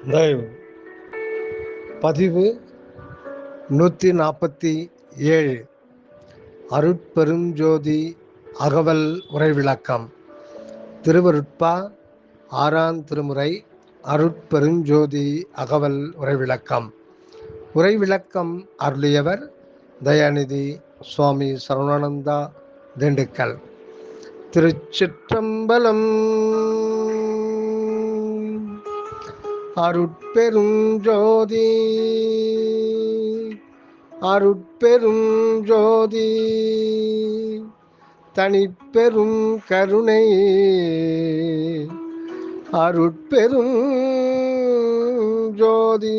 தயவு பதிவு 147 அருட்பெருஞ்சோதி அகவல் உரை விளக்கம். திருவருட்பா 6ஆம் திருமுறை அருட்பெருஞ்சோதி அகவல் உரை விளக்கம். உரை விளக்கம் அருளியவர் தயாநிதி சுவாமி சரவணானந்தா, திண்டுக்கல். திருச்சிற்றம்பலம். அருட்பெருஞ்சோதி அருட்பெருஞ்சோதி தனிப்பெரும் கருணை அருட்பெரும் ஜோதி.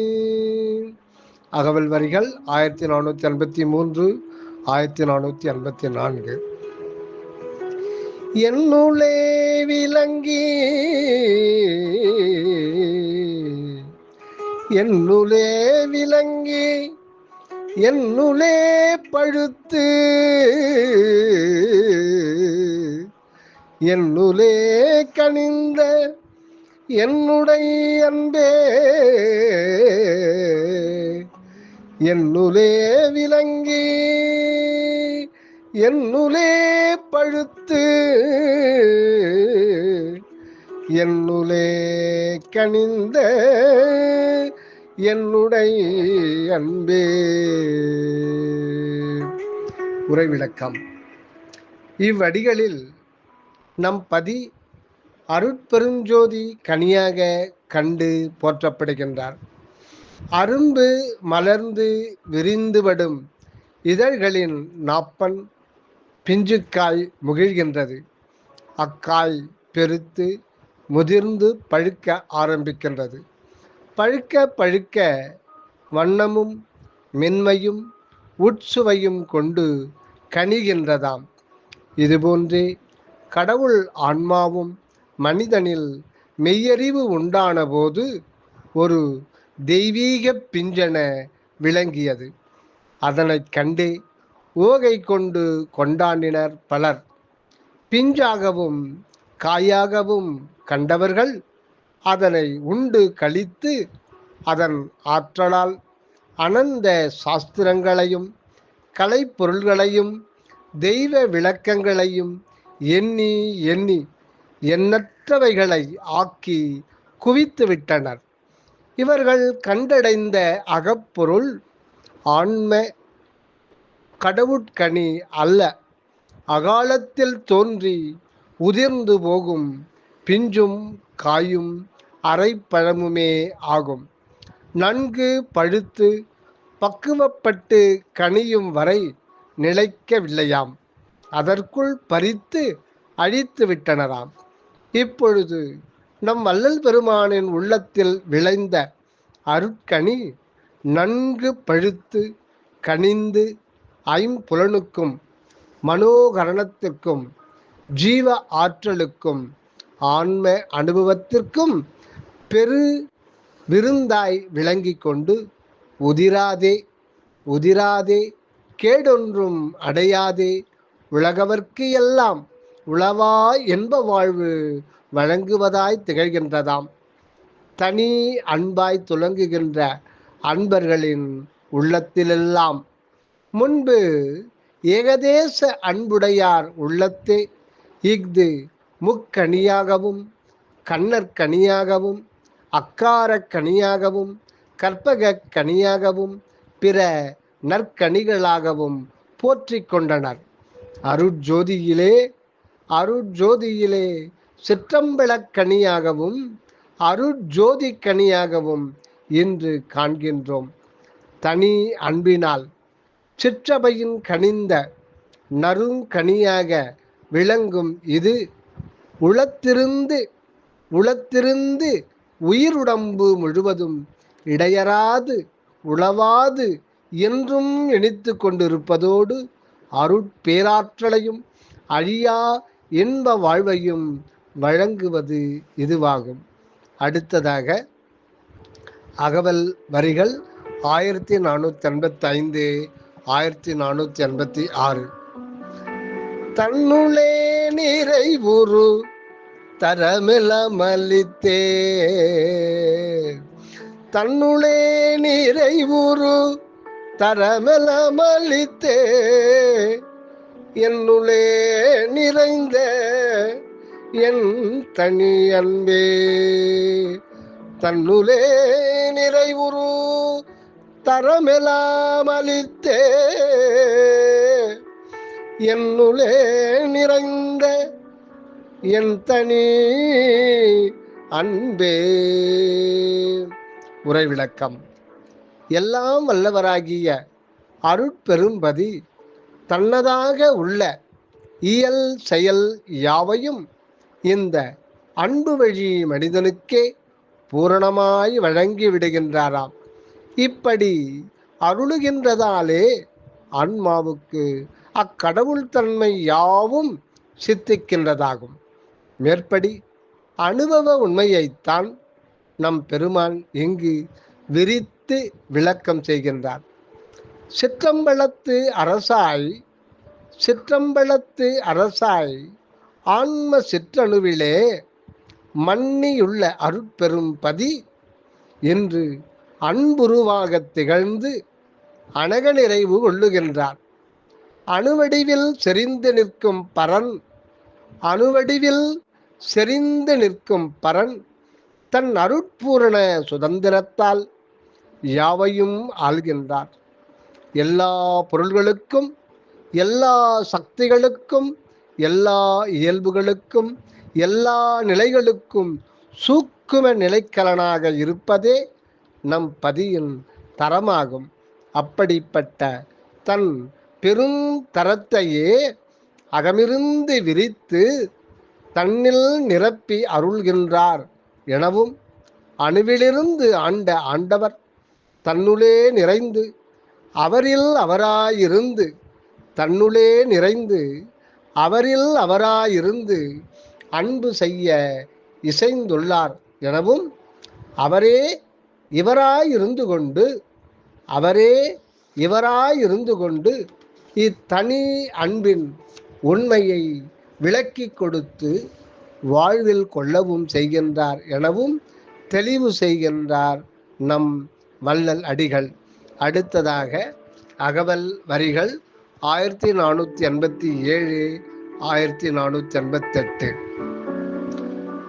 அகவல் வரிகள் 1483, 1484. என்னுளே விளங்கி என்னுளே விளங்கி என்னுளே பழுத்து என்னுளே கனிந்த என்னுடைய அன்பே என்னுளே விளங்கி என்னுளே பழுத்து என்னுளே கனிந்த என்னுடைய அன்பே. உரை விளக்கம். இவ்வடிகளில் நம் பதி அருட்பெருஞ்சோதி கனியாக கண்டு போற்றப்படுகின்றார். அரும்பு மலர்ந்து விரிந்துபடும் இதழ்களின் நாப்பன் பிஞ்சுக்காய் முகிழ்கின்றது. அக்காய் பெருத்து முதிர்ந்து பழுக்க ஆரம்பிக்கின்றது. பழுக்க பழுக்க வண்ணமும் மென்மையும் உட்சுவையும் கொண்டு கனிகின்றதாம். இதுபோன்றே கடவுள் ஆன்மாவும் மனிதனில் மெய்யறிவு உண்டான போது ஒரு தெய்வீக பிஞ்சென விளங்கியது. அதனைக் கண்டே ஓகை கொண்டு கொண்டாடினர் பலர். பிஞ்சாகவும் காயாகவும் கண்டவர்கள் அதனை உண்டு கழித்து அதன் ஆற்றலால் அனந்த சாஸ்திரங்களையும் கலைப்பொருள்களையும் தெய்வ விளக்கங்களையும் எண்ணி எண்ணி எண்ணற்றவைகளை ஆக்கி குவித்து விட்டனர். இவர்கள் கண்டடைந்த அகப்பொருள் ஆன்ம கடவுட்கனி அல்ல, அகாலத்தில் தோன்றி உதிர்ந்து போகும் பிஞ்சும் காயும் அரைப்பழமுமே ஆகும். நன்கு பழுத்து பக்குவப்பட்டு கனியும் வரை நிலைக்கவில்லையாம். அதற்குள் பறித்து அழித்து விட்டனராம். இப்பொழுது நம் வள்ளல் பெருமானின் உள்ளத்தில் விளைந்த அருட்கனி நன்கு பழுத்து கனிந்து ஐம்புலனுக்கும் மனோகரணத்திற்கும் ஜீவ ஆற்றலுக்கும் ஆன்ம அனுபவத்திற்கும் பெரு விருந்தாய் விளங்கி கொண்டு உதிராதே உதிராதே கேடொன்றும் அடையாதே உலகவர்க்கு எல்லாம் உளவா என்ப வாழ்வு வழங்குவதாய் திகழ்கின்றதாம். தனி அன்பாய் துலங்குகின்ற அன்பர்களின் உள்ளத்திலெல்லாம் முன்பு ஏகதேச அன்புடையார் உள்ளத்தே இஃது முக்கனியாகவும் கண்ணற்கனியாகவும் அக்காரக் கனியாகவும் கற்பக கனியாகவும் பிற நற்கனிகளாகவும் போற்றி கொண்டனர். அருட்ஜோதியிலே அருட்ஜோதியிலே சிற்றம்பலக் கனியாகவும் அருட்ஜோதி கனியாகவும் இன்று காண்கின்றோம். தனி அன்பினால் சிற்றபையின் கனிந்த நறுங்கனியாக விளங்கும் இது உளத்திருந்து உளத்திருந்து உயிருடம்பு முழுவதும் இடையராது உளவாது என்றும் இணைத்து கொண்டிருப்பதோடு அருட்பேராற்றலையும் அழியா இன்ப வாழ்வையும் வழங்குவது இதுவாகும். அடுத்ததாக அகவல் வரிகள் 1485, 1486. தன்னுளே நிறைவுறு தரமிலமளித்தே தன்னுளே நிறைவுறு தரமெலமளித்தே என்னுளே நிறைந்த என் தனி அன்பே. தன்னுளே நிறைவுறு தரமெலாமளித்தே என்னுளே நிறைந்த என் தனி அன்பே. உரை விளக்கம். எல்லாம் வல்லவராகிய அருட்பெரும்பதி தன்னதாக உள்ள இயல் செயல் யாவையும் இந்த அன்பு வழி மனிதனுக்கே பூரணமாய் வழங்கி விடுகின்றாராம். இப்படி அருளுகின்றதாலே ஆன்மாவுக்கு அக்கடவுள் தன்மை யாவும் சித்திக்கின்றதாகும். மேற்படி அனுபவ உண்மையைத்தான் நம் பெருமான் இங்கு விரித்து விளக்கம் செய்கின்றார். சிற்றம்பலத்து அரசாய் ஆன்ம சிற்றணுவிலே மன்னியுள்ள அருட்பெரும் பதி என்று அன்புருவாக திகழ்ந்து அனக நிறைவு கொள்ளுகின்றார். அணுவடிவில் செறிந்து நிற்கும் பரன் தன் அருட்பூரண சுதந்திரத்தால் யாவையும் ஆள்கின்றார். எல்லா பொருள்களுக்கும், எல்லா சக்திகளுக்கும், எல்லா இயல்புகளுக்கும், எல்லா நிலைகளுக்கும் சூக்கும நிலைக்கலனாக இருப்பதே நம் பதியின் தரமாகும். அப்படிப்பட்ட தன் பெருந்தரத்தையே அகமிருந்து விரித்து தன்னில் நிரப்பி அருள்கின்றார் எனவும், அணுவிலிருந்து ஆண்ட ஆண்டவர் தன்னுளே நிறைந்து அவரில் அவராயிருந்து தன்னுளே நிறைந்து அவரில் அவராயிருந்து அன்பு செய்ய இசைந்துள்ளார் எனவும், அவரே இவராயிருந்து கொண்டு இத்தனி அன்பின் உண்மையை விளக்கி கொடுத்து வாழ்வில் கொள்ளவும் செய்கின்றார் எனவும் தெளிவு செய்கின்றார் நம் வள்ளல் அடிகள். அடுத்ததாக அகவல் வரிகள் 1487 1488.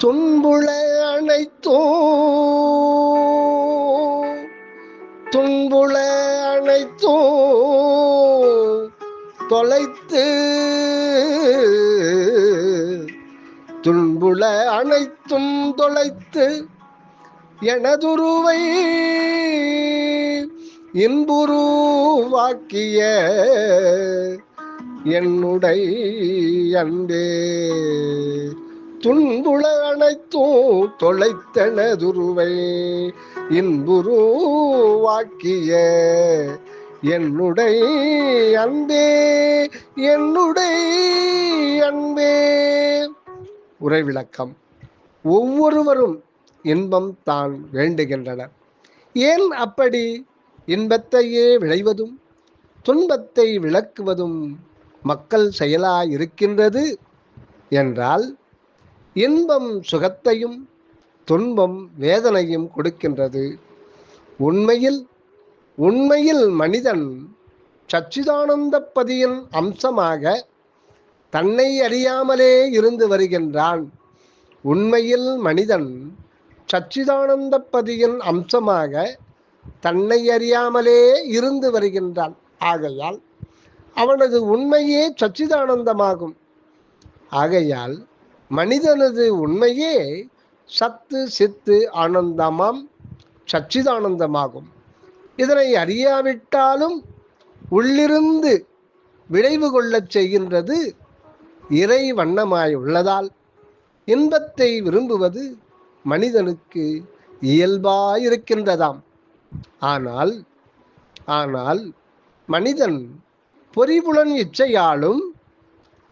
துன்புள அனைத்தும் தொலைத்து துன்புள அனைத்தும் தொலைத்து எனதுருவை இன்புருவாக்கிய என்னுடை அன்பே. துன்புள அனைத்தும் தொலைத்தனதுருவை இன்புருவாக்கிய என்னுடை அன்பே, என்னுடை அன்பே. உரை விளக்கம். ஒவ்வொருவரும் இன்பம் தான் வேண்டுகின்றனர். ஏன் அப்படி இன்பத்தையே விளைவதும் துன்பத்தை விளக்குவதும் மக்கள் செயலாயிருக்கின்றது என்றால், இன்பம் சுகத்தையும் துன்பம் வேதனையும் கொடுக்கின்றது. உண்மையில் மனிதன் சச்சிதானந்த பதியின் அம்சமாக தன்னை அறியாமலே இருந்து வருகின்றான். உண்மையில் மனிதன் சச்சிதானந்த பதியின் அம்சமாக தன்னை அறியாமலே இருந்து வருகின்றான். ஆகையால் அவனது உண்மையே சச்சிதானந்தமாகும். ஆகையால் மனிதனது உண்மையே சத்து சித்து ஆனந்தமாம் சச்சிதானந்தமாகும். இதனை அறியாவிட்டாலும் உள்ளிருந்து விளைவு கொள்ளச் செய்கின்றது இறை வண்ணமாய் உள்ளதால் இன்பத்தை விரும்புவது மனிதனுக்கு இயல்பாயிருக்கின்றதாம். ஆனால் மனிதன் பொறிபுலன் இச்சையாலும்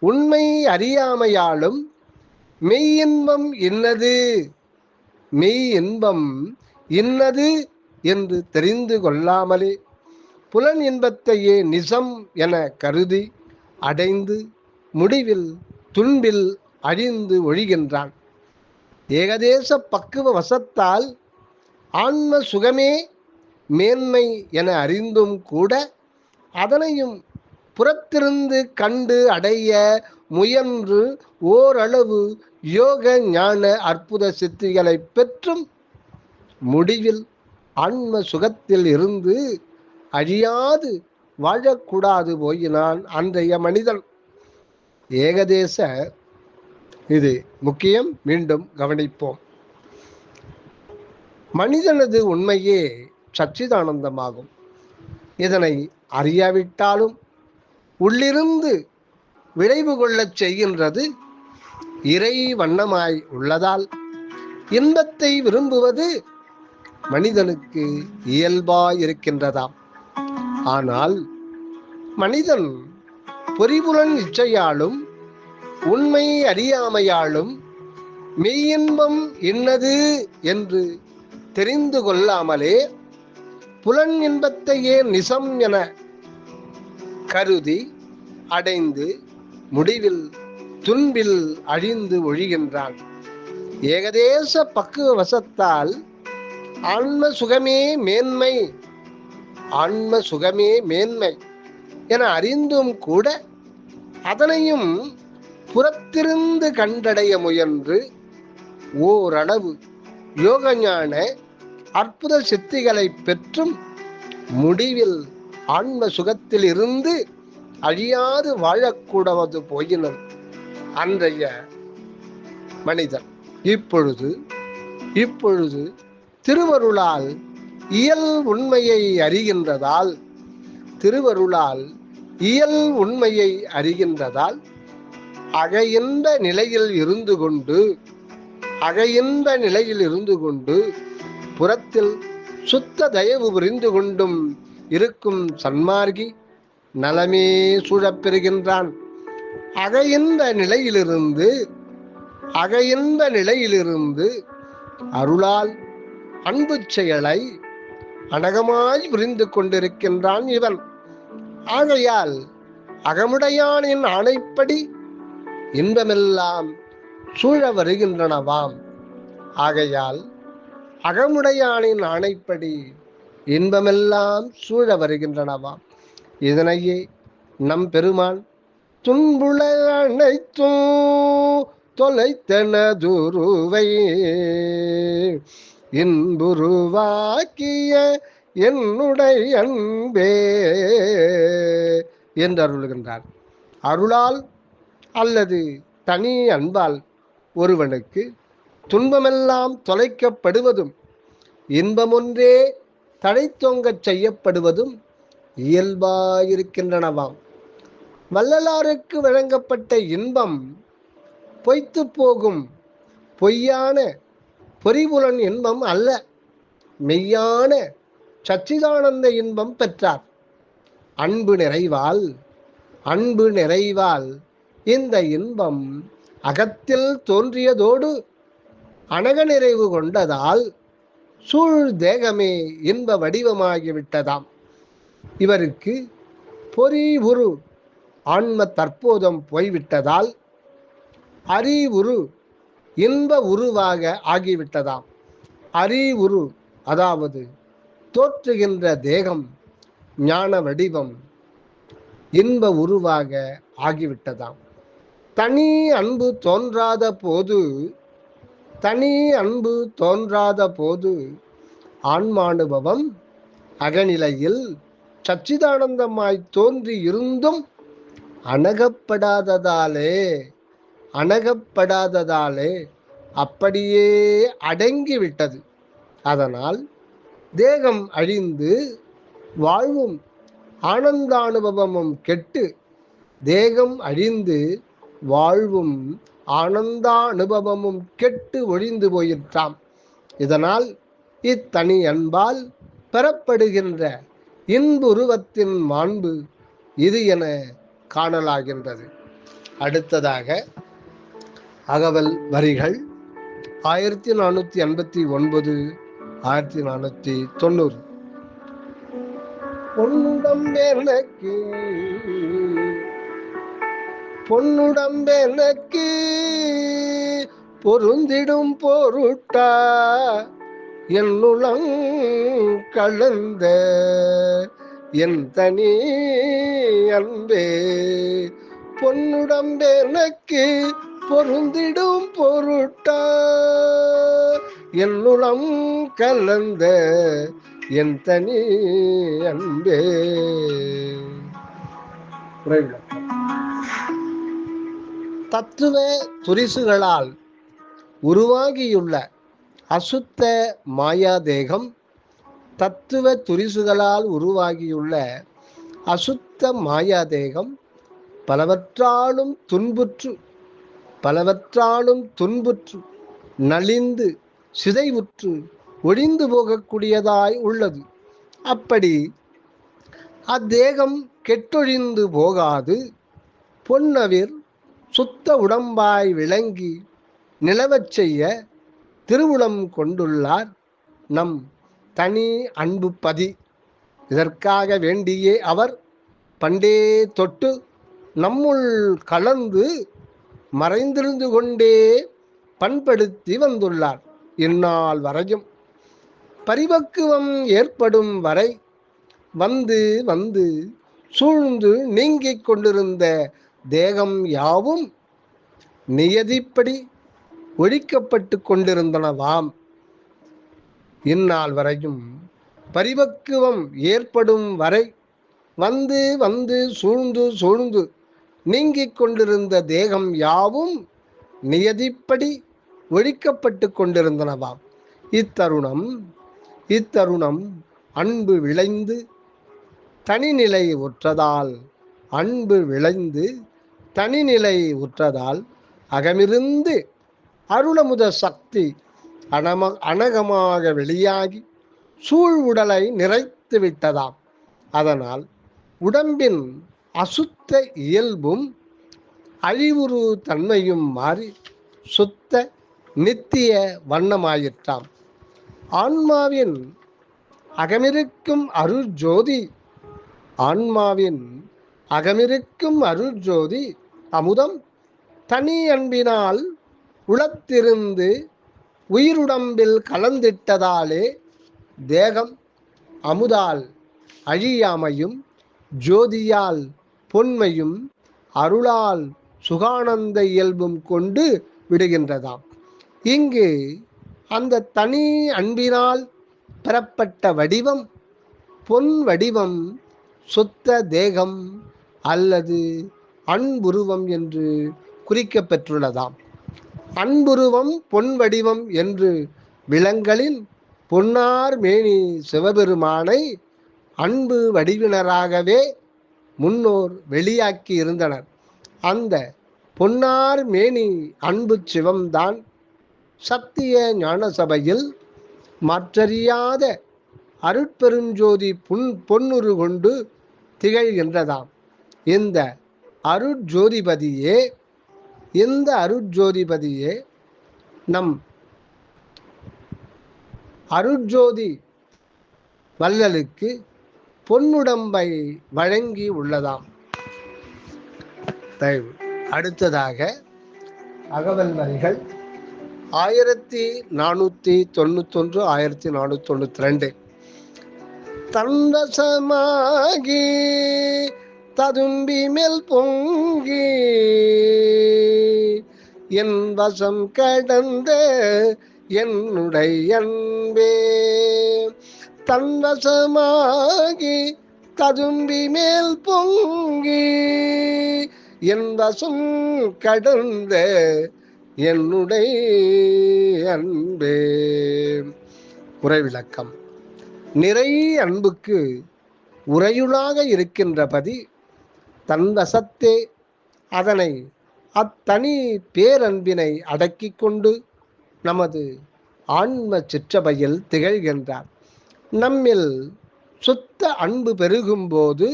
உண்மை அறியாமையாலும் மெய் இன்பம் இன்னது என்று தெரிந்து கொள்ளாமலே புலன் இன்பத்தையே நிஜம் என கருதி அடைந்து முடிவில் துன்பில் அழிந்து ஒழிகின்றான். ஏகதேச பக்குவ வசத்தால் ஆன்ம சுகமே மேன்மை என அறிந்தும் கூட அதனையும் புறத்திருந்து கண்டு அடைய முயன்று ஓரளவு யோக ஞான அற்புத சித்திகளை பெற்றும் முடிவில் ஆன்ம சுகத்தில் இருந்து அழியாது வாழக்கூடாது போயினான் அன்றைய மனிதன். ஏகதேச இது முக்கியம், மீண்டும் கவனிப்போம். மனிதனது உண்மையே சச்சிதானந்தமாகும். இதனை அறியாவிட்டாலும் உள்ளிருந்து விளைவு கொள்ளச் செய்கின்றது இறை வண்ணமாய் உள்ளதால் இன்பத்தை விரும்புவது மனிதனுக்கு இயல்பாயிருக்கின்றதாம். ஆனால் மனிதன் பொறிபுலன் இச்சையாலும் உண்மை அறியாமையாலும் மெய்யின்பம் இன்னது என்று தெரிந்து கொள்ளாமலே புலன் இன்பத்தையே நிசம் என கருதி அடைந்து முடிவில் துன்பில் அழிந்து ஒழிகின்றான். ஏகதேச பக்குவ வசத்தால் ஆன்ம சுகமே மேன்மை, ஆன்ம சுகமே மேன்மை என அறிந்தும் கூட அதனையும் புறத்திருந்து கண்டடைய முயன்று ஓரளவு யோகஞான அற்புத சித்திகளை பெற்றும் முடிவில் ஆன்ம சுகத்தில் இருந்து அழியாது வாழக்கூடாது போயினும் அன்றைய மனிதன் இப்பொழுது திருவருளால் இயல் உண்மையை அறிகின்றதால் அகையின்ற நிலையில் இருந்து கொண்டு புறத்தில் சுத்த தயவு புரிந்து கொண்டும் இருக்கும் சன்மார்கி நலமே சூழப் பெறுகின்றான். அகையின்ற நிலையிலிருந்து அருளால் அன்பு செயலை அனகமாய் புரிந்து கொண்டிருக்கின்றான் இவன். ஆகையால் அகமுடையானின் ஆணைப்படி இன்பமெல்லாம் சூழ வருகின்றனவாம். இதனையே நம் பெருமான் துன்புல அனைத்தும் தொலைத்தனதுருவை இன்புருவாக்கிய என்னுடைய அன்பே என்று அருள்கின்றார். அருளால் அல்லது தனி அன்பால் ஒருவனுக்கு துன்பமெல்லாம் தொலைக்கப்படுவதும் இன்பமொன்றே தடை தொங்கச் செய்யப்படுவதும் இயல்பாயிருக்கின்றனவாம். வள்ளலாருக்கு வழங்கப்பட்ட இன்பம் பொய்த்து போகும் பொய்யான பொறிபுலன் இன்பம் அல்ல, மெய்யான சச்சிதானந்த இன்பம் பெற்றார். அன்பு நிறைவால் இந்த இன்பம் அகத்தில் தோன்றியதோடு அனக நிறைவு கொண்டதால் சூழ் தேகமே இன்ப வடிவமாகிவிட்டதாம். இவருக்கு பொறி உரு ஆன்ம தற்போதம் போய்விட்டதால் அறிவுரு இன்ப உருவாக ஆகிவிட்டதாம். அறிவுரு அதாவது தோற்றுகின்ற தேகம் ஞான வடிவம் இன்ப உருவாக ஆகிவிட்டதாம். தனி அன்பு தோன்றாத போது ஆன்மானுபவம் அகநிலையில் சச்சிதானந்தமாய் தோன்றி இருந்தும் அணகப்படாததாலே அப்படியே அடங்கிவிட்டது. அதனால் தேகம் அழிந்து வாழ்வும் ஆனந்தானுபவமும் கெட்டு ஒழிந்து போயிற்றாம். இதனால் இத்தனி அன்பால் பெறப்படுகின்ற இன்புருவத்தின் மாண்பு இது என காணலாகின்றது. அடுத்ததாக அகவல் வரிகள் 1489 1490. பொன்னுடம்பெனக்கு பொருந்திடும் பொருட்டா என்னுளம் கலந்த என் தனி அன்பே, பொன்னுடம்பெனக்கு பொருந்திடும் பொருட்டா, என்னுளம் கலந்த என் தனி அன்பே. தத்துவ துரிசுகளால் உருவாகியுள்ள அசுத்த மாயாதேகம், தத்துவ துரிசுகளால் உருவாகியுள்ள அசுத்த மாயாதேகம் பலவற்றாலும் துன்புற்று நலிந்து சிதைவுற்று ஒழிந்து போகக்கூடியதாய் உள்ளது. அப்படி அத்தேகம் கெட்டொழிந்து போகாது பொன்னவிர் சுத்த உடம்பாய் விளங்கி நிலவச் செய்ய திருவுளம் கொண்டுள்ளார் நம் தனி அன்பு பதி. இதற்காக வேண்டியே அவர் பண்டே தொட்டு நம்முள் கலந்து மறைந்திருந்து கொண்டே பண்படுத்தி வந்துள்ளார். இந்நாள் வரையும் பரிபக்குவம் ஏற்படும் வரை வந்து வந்து சூழ்ந்து நீங்கிக் கொண்டிருந்த தேகம் யாவும் நியதிப்படி ஒழிக்கப்பட்டு கொண்டிருந்தனவாம். இந்நாள் வரையும் பரிபக்குவம் ஏற்படும் வரை வந்து வந்து சூழ்ந்து நீங்கிக் கொண்டிருந்த தேகம் யாவும் நியதிப்படி ஒழிக்கப்பட்டு கொண்டிருந்தனவாம். இத்தருணம் அன்பு விளைந்து தனிநிலை உற்றதால் அகமிருந்து அருளமுத சக்தி அனகமாக வெளியாகி சூழ் உடலை நிறைத்து விட்டதாம். அதனால் உடம்பின் அசுத்த இயல்பும் அழிவுறு தன்மையும் மாறி சுத்த நித்திய வண்ணமாயிற்றாம். ஆன்மாவின் அகமிருக்கும் அருட்ஜோதி அமுதம் தனி அன்பினால் உளத்திருந்து உயிருடம்பில் கலந்திட்டதாலே தேகம் அமுதால் அழியாமையும் ஜோதியால் பொன்மையும் அருளால் சுகானந்த இயல்பும் கொண்டு விடுகின்றதாம். இங்கு அந்த தனி அன்பினால் பெறப்பட்ட வடிவம் பொன் வடிவம் சுத்த தேகம் அல்லது அன்புருவம் என்று குறிக்கப்பெற்றுள்ளதாம். அன்புருவம் பொன் வடிவம் என்று விலங்களின் பொன்னார் மேனி சிவபெருமானை அன்பு வடிவினராகவே முன்னோர் வெளியாக்கி இருந்தனர். அந்த பொன்னார் மேனி அன்பு சிவம்தான் சத்திய ஞான சபையில் மாற்றறியாத அருட்பெருஞ்சோதி பொன்னுரு கொண்டு திகழ்கின்றதாம். இந்த அருட்ஜோதிபதியே நம் அருட்ஜோதி வள்ளலுக்கு பொன்னுடம்பை வழங்கி உள்ளதாம். அடுத்ததாக அகவல் வரிகள் 1491 1492. தன்வசமாகி ததும்பி மேல் பொங்கி என் வசம் கடந்த என்னுடைய அன்பே, தன்வசமாகி ததும்பி மேல் பொங்கி என் வசம் கடந்த என்னுடைய அன்பே. உரைவிளக்கம். நிறை அன்புக்கு உரையுளாக இருக்கின்ற பதி தன் வசத்தே அதனை அத்தனி பேரன்பினை அடக்கி கொண்டு நமது ஆன்ம சிற்றபையில் திகழ்கின்றார். நம்மில் சுத்த அன்பு பெருகும்போது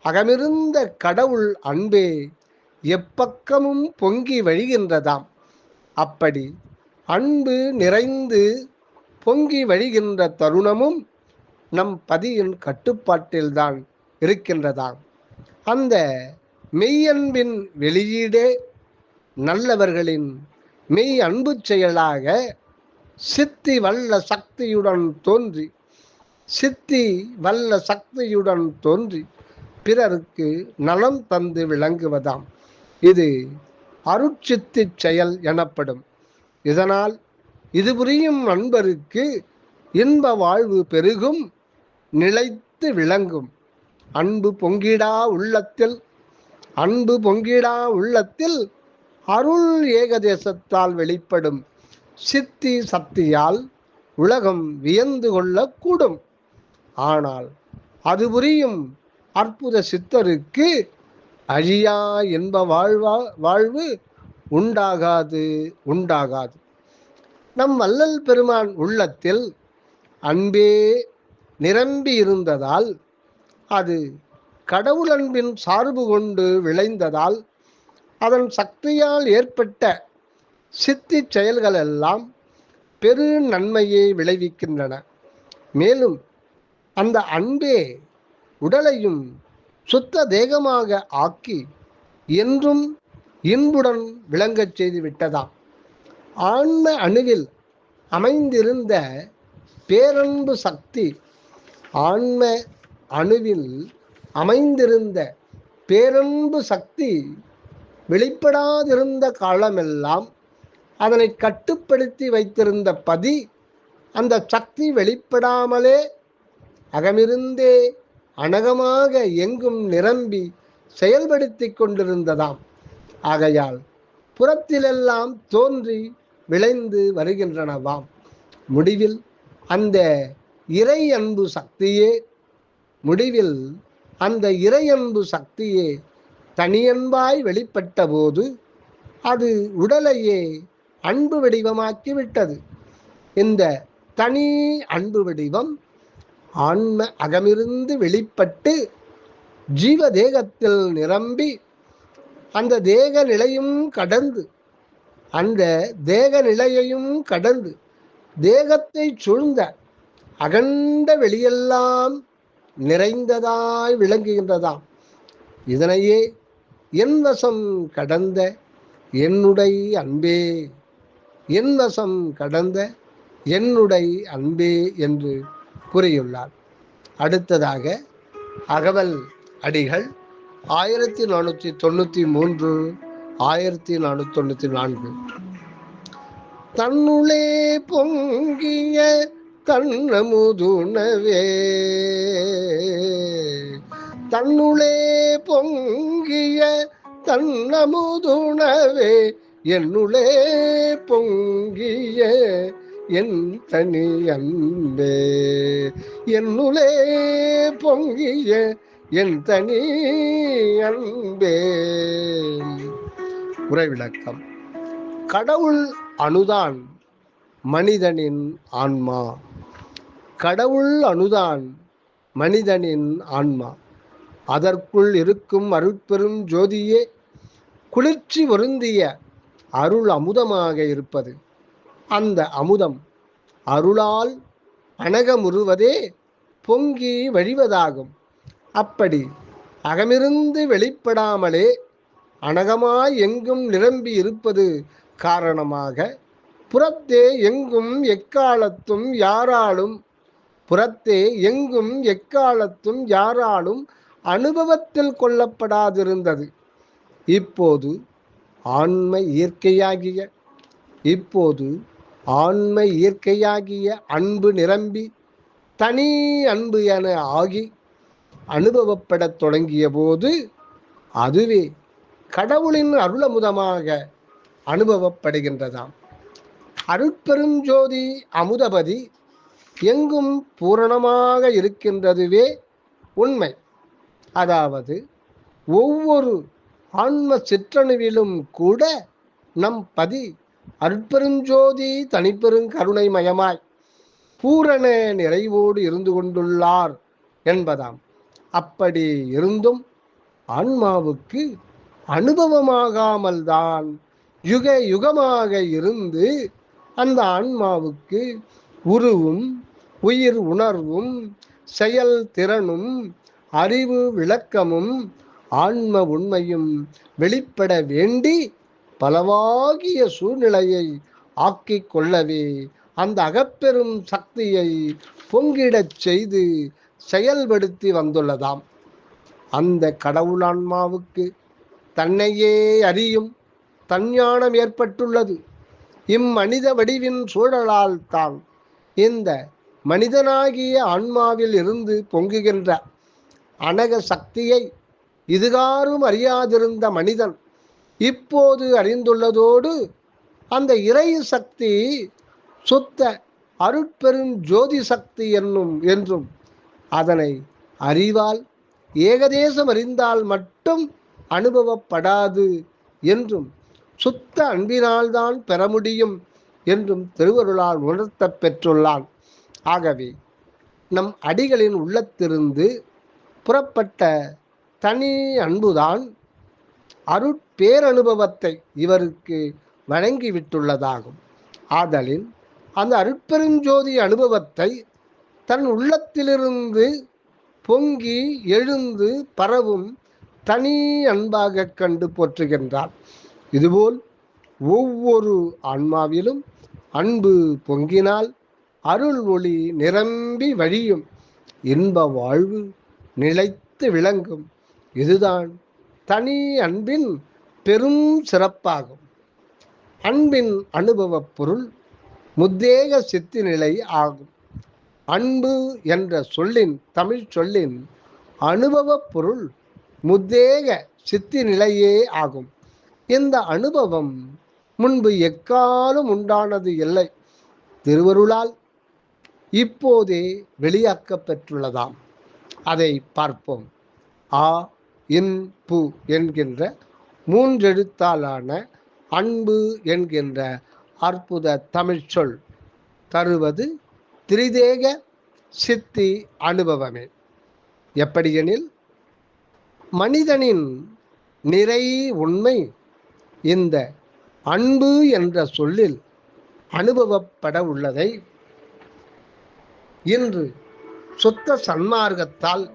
அகமிருந்த கடவுள் அன்பே எப்பக்கமும் பொங்கி வழிகின்றதாம். அப்படி அன்பு நிறைந்து பொங்கி வழிகின்ற தருணமும் நம் பதியின் கட்டுப்பாட்டில்தான் இருக்கின்றதாம். அந்த மெய்யன்பின் வெளியீடே நல்லவர்களின் மெய் அன்பு செயலாக சித்தி வல்ல சக்தியுடன் தோன்றி சித்தி வல்ல சக்தியுடன் தோன்றி பிறருக்கு நலம் தந்து விளங்குவதாம். இது அருட்சித்தி செயல் எனப்படும். இதனால் இது புரியும் அன்பருக்கு இன்ப வாழ்வு பெருகும், நிலைத்து விளங்கும். அன்பு பொங்கிடா உள்ளத்தில் அருள் ஏகதேசத்தால் வெளிப்படும் சித்தி சக்தியால் உலகம் வியந்து கொள்ளக்கூடும். ஆனால் அது புரியும் அற்புத சித்தருக்கு அழியா என்ப வாழ்வு உண்டாகாது. நம் வள்ளல் பெருமான் உள்ளத்தில் அன்பே நிரம்பி இருந்ததால், அது கடவுள் அன்பின் சார்பு கொண்டு விளைந்ததால், அதன் சக்தியால் ஏற்பட்ட சித்தி செயல்கள் எல்லாம் பெரு நன்மையை விளைவிக்கின்றன. மேலும் அந்த அன்பே உடலையும் சுத்த தேகமாக ஆக்கி என்றும் இன்புடன் விளங்கச் செய்து விட்டதாம். ஆன்ம அணுவில் அமைந்திருந்த பேரன்பு சக்தி ஆன்ம அணுவில் அமைந்திருந்த பேரன்பு சக்தி வெளிப்படாதிருந்த காலமெல்லாம் அதனை கட்டுப்படுத்தி வைத்திருந்த பதி அந்த சக்தி வெளிப்படாமலே அகமிருந்தே அனகமாக எங்கும் நிரம்பி செயல்படுத்தி கொண்டிருந்ததாம். ஆகையால் புறத்திலெல்லாம் தோன்றி விளைந்து வருகின்றனவாம். முடிவில் அந்த இறை அன்பு சக்தியே தனியன்பாய் வெளிப்பட்ட போது அது உடலையே அன்பு வடிவமாக்கி விட்டது. இந்த தனி அன்பு வடிவம் ஆன்ம அகமிருந்து வெளிப்பட்டு ஜீவ தேகத்தில் நிரம்பி அந்த தேக நிலையையும் கடந்து தேகத்தை சூழ்ந்த அகண்ட வெளியெல்லாம் நிறைந்ததாய் விளங்குகின்றதாம். இதனையே என் வசம் கடந்த என்னுடைய அன்பே என்று கூறியுள்ளார். அடுத்ததாக அகவல் அடிகள் 1493 1494. தன்னுளே பொங்கிய தன்னமுதுணவே என்னுளே பொங்கிய என் தனி அன்பே உரை விளக்கம். கடவுள் அணுதான் மனிதனின் ஆன்மா. அதற்குள் இருக்கும் அருட்பெரும் ஜோதியே குளிர்ச்சி பொருந்திய அருள் அமுதமாக இருப்பது. அந்த அமுதம் அருளால் அனகமுறுவதே பொங்கி வழிவதாகும். அப்படி அகமிருந்து வெளிப்படாமலே அனகமாய் எங்கும் நிரம்பி இருப்பது காரணமாக புறத்தே எங்கும் எக்காலத்தும் அனுபவத்தில் கொள்ளப்படாதிருந்தது. இப்போது ஆன்ம இயற்கையாகிய அன்பு நிரம்பி தனி அன்பு என ஆகி அனுபவப்படத் தொடங்கிய போது அதுவே கடவுளின் அருளமுதமாக அனுபவப்படுகின்றதாம். அருட்பெரும் ஜோதி அமுதபதி எங்கும் பூரணமாக இருக்கின்றதுவே உண்மை. அதாவது ஒவ்வொரு ஆன்ம சிற்றணுவிலும் கூட நம் பதி அருட்பெருஞ்சோதி தனிப்பெருங்கருணைமயமாய் பூரண நிறைவோடு இருந்து கொண்டுள்ளார் என்பதாம். அப்படி இருந்தும் ஆன்மாவுக்கு அனுபவமாகாமல் தான் யுக யுகமாக இருந்து அந்த ஆன்மாவுக்கு உருவும் உயிர் உணர்வும் செயல் திறனும் அறிவு விளக்கமும் ஆன்ம உண்மையும் வெளிப்பட வேண்டி பலவாகிய சூழ்நிலையை ஆக்கிக் கொள்ளவே அந்த அகப்பெரும் சக்தியை பொங்கிடச் செய்து செயல்படுத்தி வந்துள்ளதாம். அந்த கடவுளான்மாவுக்கு தன்னையே அறியும் தஞ்ஞானம் ஏற்பட்டுள்ளது. இம்மனித வடிவின் சூழலால் தான் இந்த மனிதனாகிய ஆன்மாவில் இருந்து பொங்குகின்ற அனக சக்தியை இதுகாரும் அறியாதிருந்த மனிதன் இப்போது அறிந்துள்ளதோடு அந்த இறை சக்தி சுத்த அருட்பெரும் ஜோதி சக்தி என்றும் அதனை அறிவால் ஏகதேசம் அறிந்தால் மட்டும் அனுபவப்படாது என்றும் சுத்த அன்பினால்தான் பெற முடியும் என்றும் திருவருளால் உணர்த்த பெற்றுள்ளான். ஆகவே நம் அடிகளின் உள்ளத்திலிருந்து புறப்பட்ட தனி அன்புதான் அருட்பேரனுபவத்தை இவருக்கு வழங்கிவிட்டுள்ளதாகும். ஆதலின் அந்த அருட்பெருஞ்சோதி அனுபவத்தை தன் உள்ளத்திலிருந்து பொங்கி எழுந்து பரவும் தனி அன்பாக கண்டு போற்றுகின்றார். இதுபோல் ஒவ்வொரு ஆன்மாவிலும் அன்பு பொங்கினால் அருள் ஒளி நிரம்பி வழியும் இன்ப வாழ்வு நிலைத்து விளங்கும். இதுதான் தனி அன்பின் பெரும் சிறப்பாகும். அன்பின் அனுபவ பொருள் முத்தேக சித்தி நிலை ஆகும். அன்பு என்ற சொல்லின் தமிழ் சொல்லின் அனுபவ பொருள் முத்தேக சித்தி நிலையே ஆகும். இந்த அனுபவம் முன்பு எக்காலும் உண்டானது இல்லை, திருவருளால் இப்போதே வெளியாக்கப் பெற்றுள்ளதாம். அதை பார்ப்போம். ஆ இன் பு என்கின்ற மூன்றெழுத்தாலான அன்பு என்கின்ற அற்புத தமிழ் சொல் தருவது திரிதேக சித்தி அனுபவமே. எப்படியெனில் மனிதனின் நிறை உண்மை இந்த அன்பு என்ற சொல்லில் அனுபவப்பட உள்ளதை இன்று சுத்த சன்மார்க்கத்தால்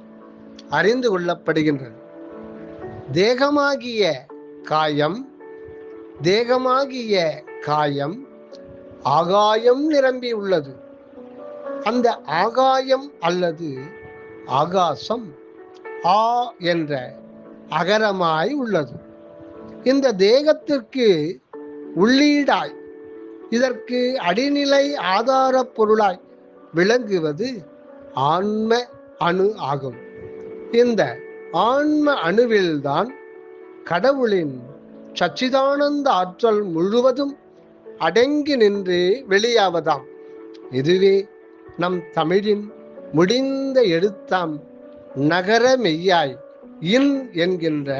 அறிந்து கொள்ளப்படுகின்றது. தேகமாகிய காயம் ஆகாயம் நிரம்பி உள்ளது. அந்த ஆகாயம் அல்லது ஆகாசம் ஆ என்ற அகரமாய் உள்ளது. இந்த தேகத்திற்கு உள்ளீடாய் இதற்கு அடிநிலை ஆதார பொருளாய் விளங்குவது ஆன்ம அணு ஆகும். இந்த ஆன்ம அணுவில்தான் கடவுளின் சச்சிதானந்த ஆற்றல் முழுவதும் அடங்கி நின்று வெளியாவதாம். இதுவே நம் தமிழின் முடிந்த எழுத்தாம் நகர மெய்யாய் இன் என்கின்ற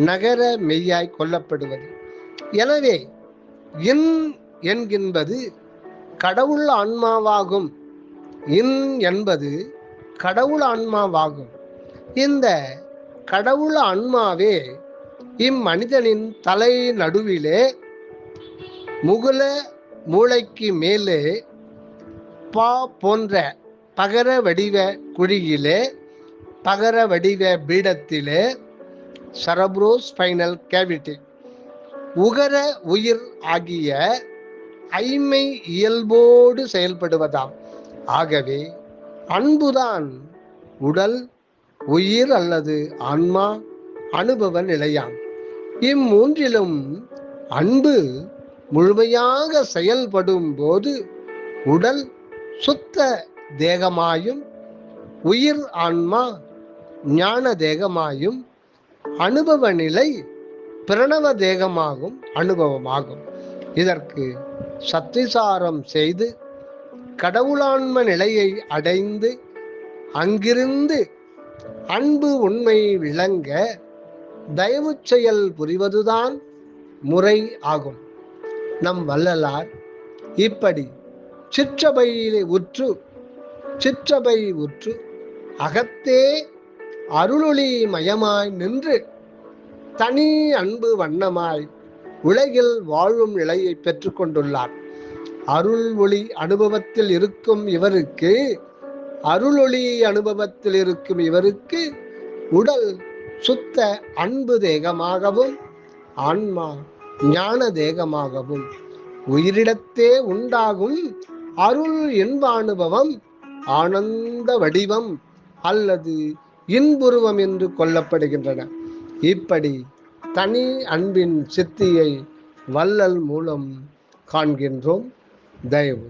நகர மெய்யாய் கொள்ளப்படுவது. எனவே இன் என்கின்றது கடவுள் ஆன்மாவாகும். இன் என்பது கடவுள் ஆன்மாவாகும். இந்த கடவுள் ஆன்மாவே இம்மனிதனின் தலை நடுவிலே முகுல மூளைக்கு மேலே பா போன்ற பகர வடிவ குழியிலே பகர வடிவ பீடத்திலே சரப்ரோஸ்பைனல் கேவிட்டி உகர உயிர் ஆகிய ஐமை இயல்போடு செயல்படுவதாம். ஆகவே அன்புதான் உடல், உயிர் அல்லது ஆன்மா அனுபவ நிலையாம். இம்மூன்றிலும் அன்பு முழுமையாக செயல்படும் போது உடல் சுத்த தேகமாயும் உயிர் ஆன்மா ஞான தேகமாயும் அனுபவ நிலை பிரணவ தேகமாகும் அனுபவமாகும். இதற்கு சத்திசாரம் செய்து கடவுளான்ம நிலையை அடைந்து அங்கிருந்து அன்பு உண்மை விளங்க தயவு செயல் புரிவதுதான் முறை ஆகும். நம் வள்ளலார் இப்படி சிற்றபை உற்று அகத்தே அருளொளி மயமாய் நின்று தனி அன்பு வண்ணமாய் உலகில் வாழும் நிலையை பெற்று கொண்டுள்ளார். அருள் ஒளி அனுபவத்தில் இருக்கும் இவருக்கு உடல் சுத்த அன்பு தேகமாகவும் ஆன்மா ஞான தேகமாகவும் உயிரிடத்தே உண்டாகும் அருள் இன்பானுபவம் ஆனந்த வடிவம் அல்லது இன்புருவம் என்று கொள்ளப்படுகின்றன. இப்படி தனி அன்பின் சித்தியை வள்ளல் மூலம் காண்கின்றோம். தயவு